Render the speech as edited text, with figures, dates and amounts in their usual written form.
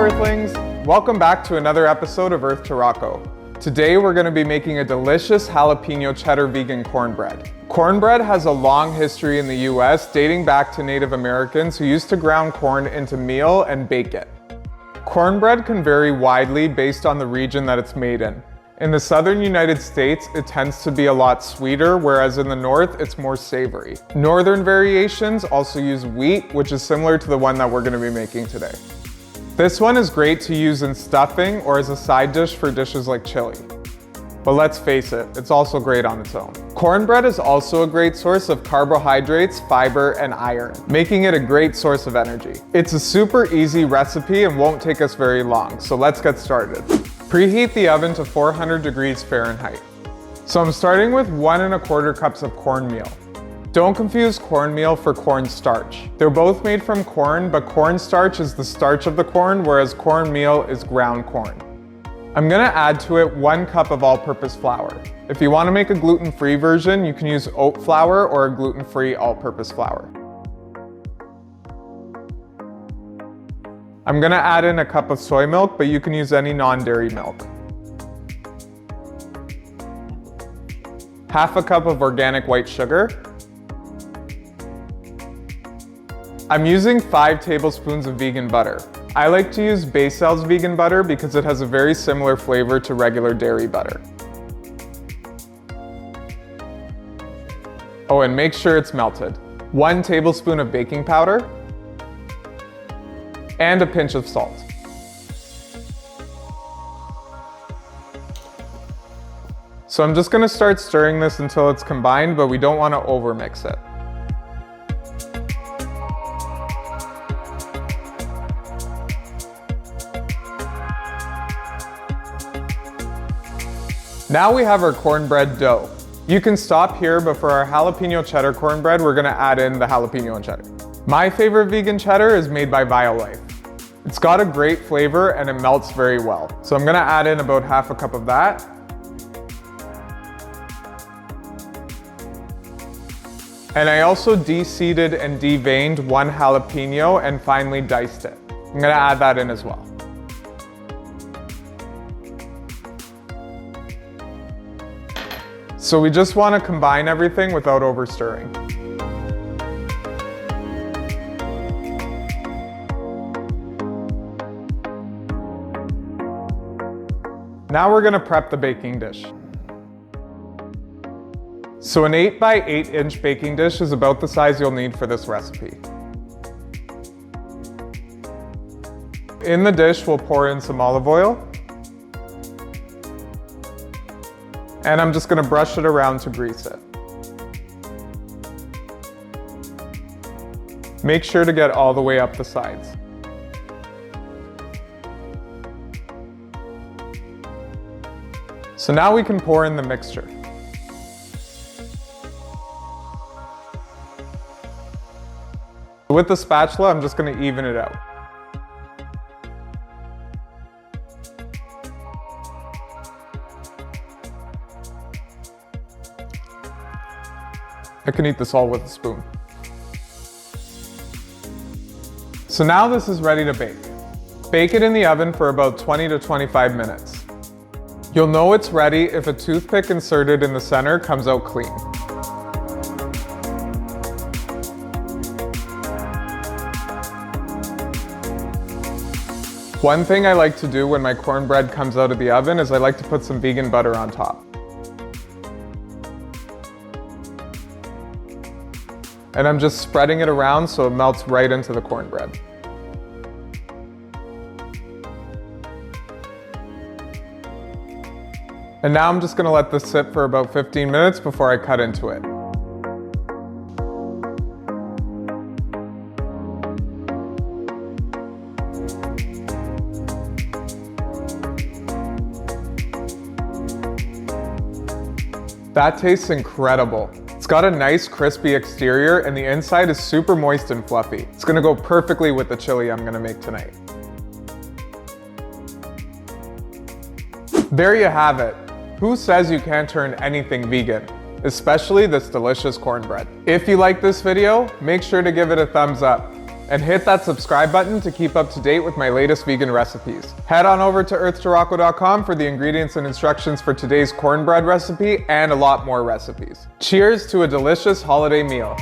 Earthlings! Welcome back to another episode of Earth to Rocco. Today we're going to be making a delicious jalapeno cheddar vegan cornbread. Cornbread has a long history in the US, dating back to Native Americans who used to ground corn into meal and bake it. Cornbread can vary widely based on the region that it's made in. In the southern United States, it tends to be a lot sweeter, whereas in the north, it's more savory. Northern variations also use wheat, which is similar to the one that we're going to be making today. This one is great to use in stuffing or as a side dish for dishes like chili. But let's face it, it's also great on its own. Cornbread is also a great source of carbohydrates, fiber, and iron, making it a great source of energy. It's a super easy recipe and won't take us very long, so let's get started. Preheat the oven to 400 degrees Fahrenheit. So I'm starting with 1 1/4 cups of cornmeal. Don't confuse cornmeal for cornstarch. They're both made from corn, but cornstarch is the starch of the corn, whereas cornmeal is ground corn. I'm gonna add to it 1 cup of all-purpose flour. If you wanna make a gluten-free version, you can use oat flour or a gluten-free all-purpose flour. I'm gonna add in a cup of soy milk, but you can use any non-dairy milk. Half a cup of organic white sugar. I'm using 5 tablespoons of vegan butter. I like to use Basel's vegan butter because it has a very similar flavor to regular dairy butter. Oh, and make sure it's melted. 1 tablespoon of baking powder, and a pinch of salt. So I'm just gonna start stirring this until it's combined, but we don't wanna overmix it. Now we have our cornbread dough. You can stop here, but for our jalapeno cheddar cornbread, we're gonna add in the jalapeno and cheddar. My favorite vegan cheddar is made by BioLife. It's got a great flavor and it melts very well. So I'm gonna add in about half a cup of that. And I also de-seeded and deveined 1 jalapeno and finely diced it. I'm gonna add that in as well. So we just want to combine everything without over stirring. Now we're going to prep the baking dish. So an 8 by 8 inch baking dish is about the size you'll need for this recipe. In the dish, we'll pour in some olive oil. And I'm just gonna brush it around to grease it. Make sure to get all the way up the sides. So now we can pour in the mixture. With the spatula, I'm just gonna even it out. I can eat this all with a spoon. So now this is ready to bake. Bake it in the oven for about 20 to 25 minutes. You'll know it's ready if a toothpick inserted in the center comes out clean. One thing I like to do when my cornbread comes out of the oven is I like to put some vegan butter on top. And I'm just spreading it around so it melts right into the cornbread. And now I'm just gonna let this sit for about 15 minutes before I cut into it. That tastes incredible. It's got a nice crispy exterior and the inside is super moist and fluffy. It's gonna go perfectly with the chili I'm gonna make tonight. There you have it. Who says you can't turn anything vegan? Especially this delicious cornbread. If you like this video, make sure to give it a thumbs up. and hit that subscribe button to keep up to date with my latest vegan recipes. Head on over to earth2rocko.com for the ingredients and instructions for today's cornbread recipe and a lot more recipes. Cheers to a delicious holiday meal.